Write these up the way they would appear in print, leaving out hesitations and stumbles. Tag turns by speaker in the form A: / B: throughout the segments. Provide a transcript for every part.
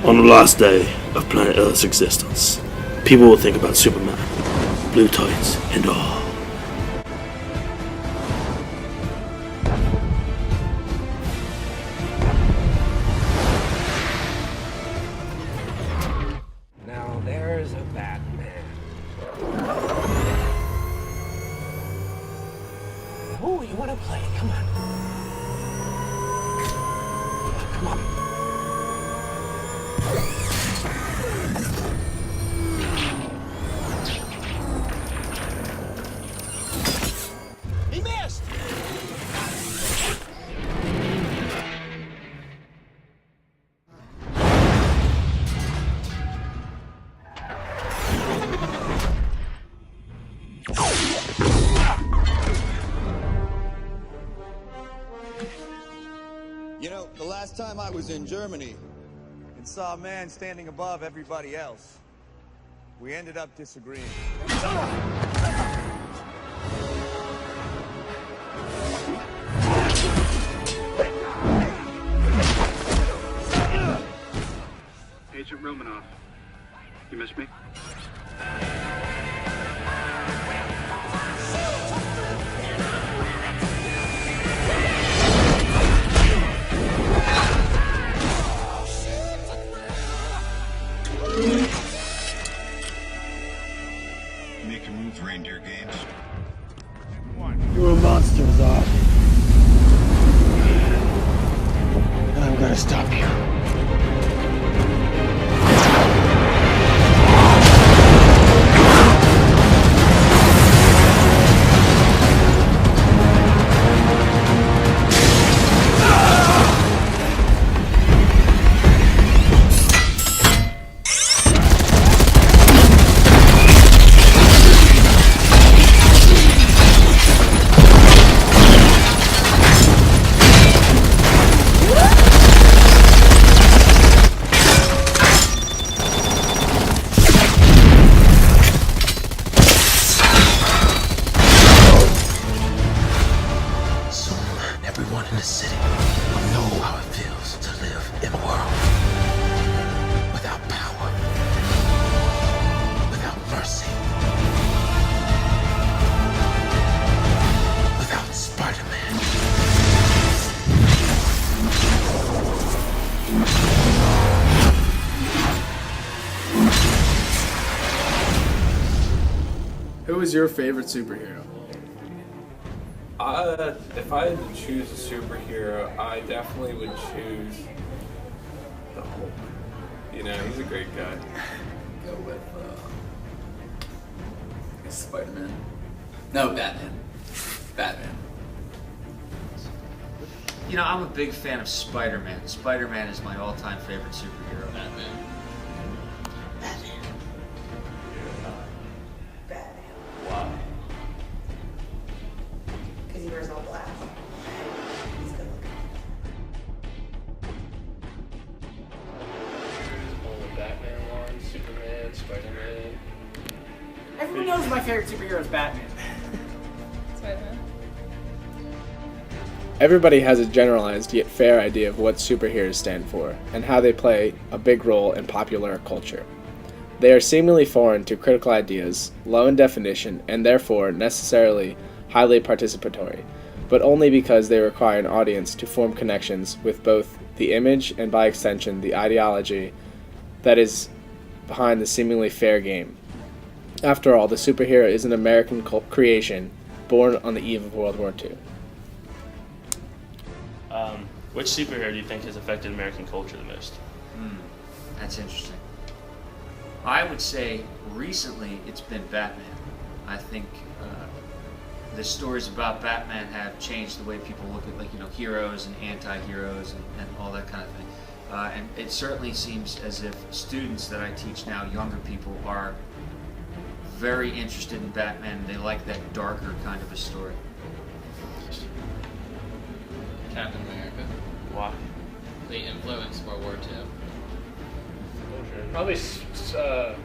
A: On the last day of planet Earth's existence, people will think about Superman, blue tights and all.
B: Now there's a Batman. Who you want to play? Come on. Come on. He missed!
C: You know, the last time I was in Germany and saw a man standing above everybody else, we ended up disagreeing.
D: Agent Romanoff, you missed me?
E: Make a move, reindeer games.
A: You're a monster, Zod. And I'm gonna stop you. Everyone in the city will know how it feels to live in a world without power, without mercy, without Spider-Man.
F: Who is your favorite superhero?
G: If I had to choose a superhero, I definitely would choose the Hulk. You know, he's a great guy.
H: Go with Spider-Man. No, Batman. Batman.
I: You know, I'm a big fan of Spider-Man. Spider-Man is my all-time favorite superhero.
H: Batman.
J: Why? Because he wears all black. He's good looking.
G: All the Batman ones, Superman, Spider-Man.
K: Everyone knows my favorite superhero is Batman.
L: Spider-Man.
F: Everybody has a generalized yet fair idea of what superheroes stand for and how they play a big role in popular culture. They are seemingly foreign to critical ideas, low in definition, and therefore necessarily highly participatory, but only because they require an audience to form connections with both the image and, by extension, the ideology that is behind the seemingly fair game. After all, the superhero is an American creation born on the eve of World War II.
M: Which superhero do you think has affected American culture the most?
I: That's interesting. I would say recently it's been Batman. I think the stories about Batman have changed the way people look at, heroes and anti-heroes and all that kind of thing. And it certainly seems as if students that I teach now, younger people, are very interested in Batman. They like that darker kind of a story.
H: Captain America.
M: Why?
H: The influence World War II.
G: Probably Superman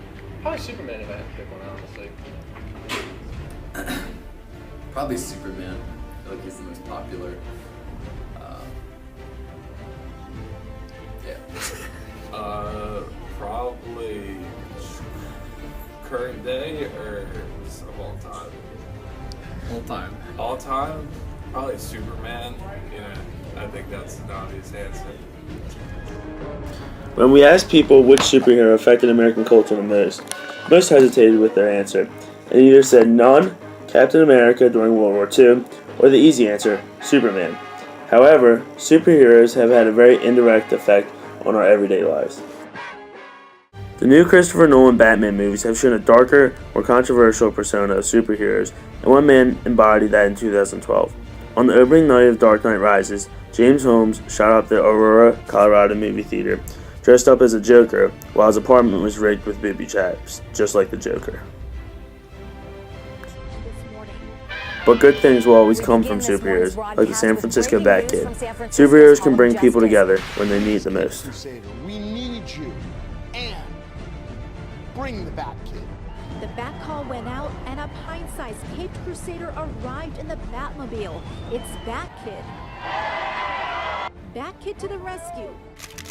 G: if I had to pick one, honestly.
H: Probably Superman. I feel like he's the most popular. Yeah.
G: current day or just of all time?
H: All time.
G: All time? Probably Superman. You know, I think that's an obvious answer.
N: When we asked people which superhero affected American culture the most hesitated with their answer, and either said none, Captain America during World War II, or the easy answer, Superman. However, superheroes have had a very indirect effect on our everyday lives. The new Christopher Nolan Batman movies have shown a darker, more controversial persona of superheroes, and one man embodied that in 2012. On the opening night of Dark Knight Rises, James Holmes shot up the Aurora, Colorado movie theater, dressed up as a Joker, while his apartment was rigged with booby traps, just like the Joker. But good things will always come from superheroes, like the San Francisco Bat-Kid. Superheroes can bring people together when they need it the most.
O: We need you. And bring the Bat-Kid.
P: The Bat Call went out, and a pint-sized Caped Crusader arrived in the Batmobile. It's Bat-Kid. Bat-Kid to the rescue,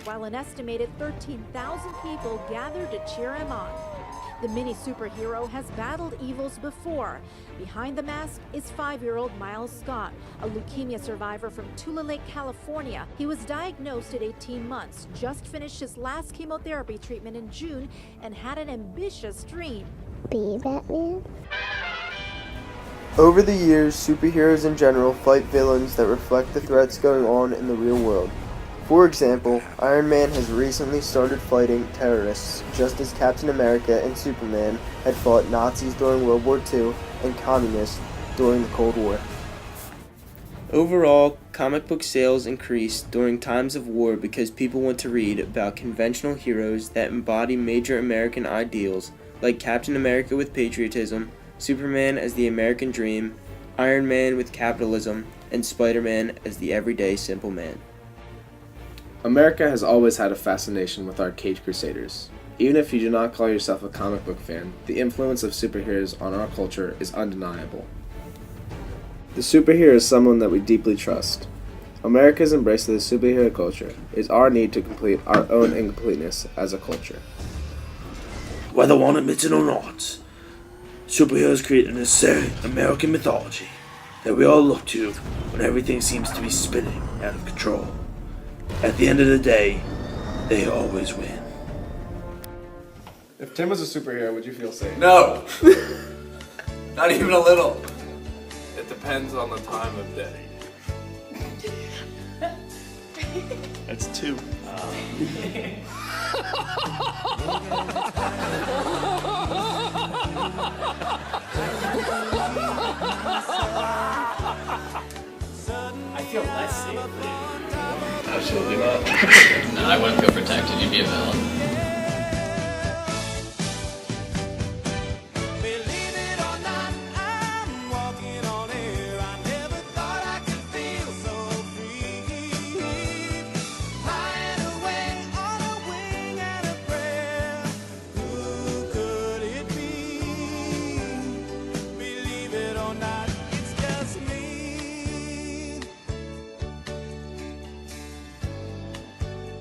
P: while an estimated 13,000 people gathered to cheer him on. The mini superhero has battled evils before. Behind the mask is 5-year-old Miles Scott, a leukemia survivor from Tula Lake, California. He was diagnosed at 18 months, just finished his last chemotherapy treatment in June, and had an ambitious dream.
Q: Be Batman?
R: Over the years, superheroes in general fight villains that reflect the threats going on in the real world. For example, Iron Man has recently started fighting terrorists, just as Captain America and Superman had fought Nazis during World War II and communists during the Cold War. Overall, comic book sales increased during times of war because people want to read about conventional heroes that embody major American ideals, like Captain America with patriotism, Superman as the American dream, Iron Man with capitalism, and Spider-Man as the everyday simple man.
F: America has always had a fascination with our Caped Crusaders. Even if you do not call yourself a comic book fan, the influence of superheroes on our culture is undeniable. The superhero is someone that we deeply trust. America's embrace of the superhero culture is our need to complete our own incompleteness as a culture.
A: Whether one admits it or not, superheroes create a necessary American mythology that we all look to when everything seems to be spinning out of control. At the end of the day, they always win.
F: If Tim was a superhero, would you feel safe?
H: No! Not even a little.
G: It depends on the time of day.
M: That's 2.
K: I feel less safe.
M: Absolutely not.
H: No, I wouldn't feel